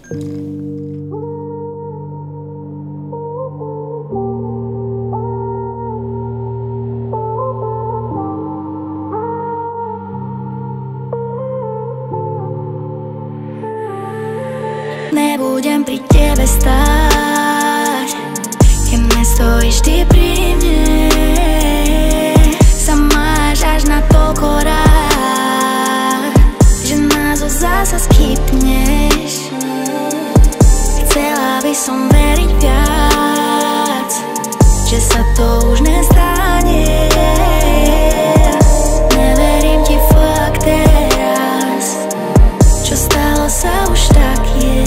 Nebudem pri tebe stáť, keď nestojíš ty pri mne. Sa máš až na toľko rád, že názov zasa skipneš. Chcela by som veriť viac, že sa to už nestane. Neverím ti fakt teraz, čo stalo sa už tak je.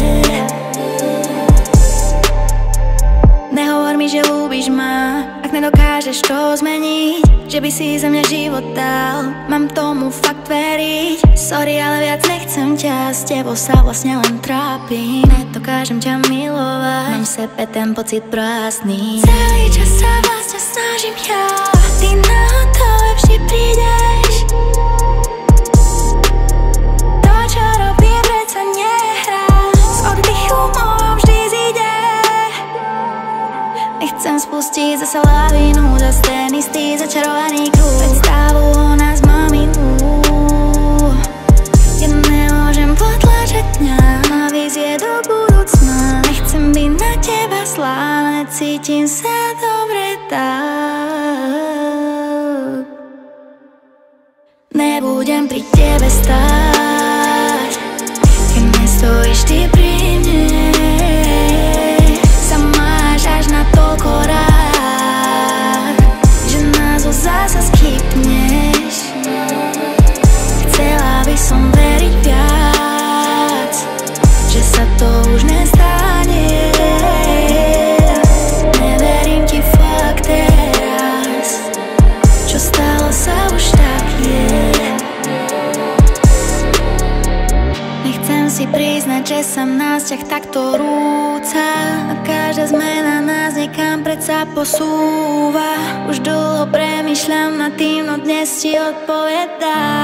Nehovor mi, že ľúbiš ma, ak nedokážeš to zmeniť, že by si za mňa život dal, mám tomu fakt veriť. Sorry, ale viac nechcem ťa, s tebou sa vlastne len trápim. Nedokážem ťa milovať, mám v sebe ten pocit prázdny. Celý čas sa vlastne snažím ja, ty na to vždy prídeš. To, čo robím, predsa nehrá, z oddychu mojom vždy zíde. Nechcem spustiť zase lavínu, zase ten istý začarovaný kruh. Predstavu o nás mám inú, ja nemôžem potlačať dňa na vízie do budúcna. Nechcem byť na teba zlá, necítim sa dobre tak. Nebudem pri tebe stáť, keď nestojíš ty pri mne. Sa máš až na toľko rád, že názov zasa skipneš. Chcela by som veriť viac, že sa to už nestane. Neverím ti fakt teraz, čo stalo sa už tak je. Nechcem si priznať, že sa nás ťah takto rúca, a každá zmena nás niekam predsa posúva. Už dlho premýšľam nad tým, no dnes ti odpovedám.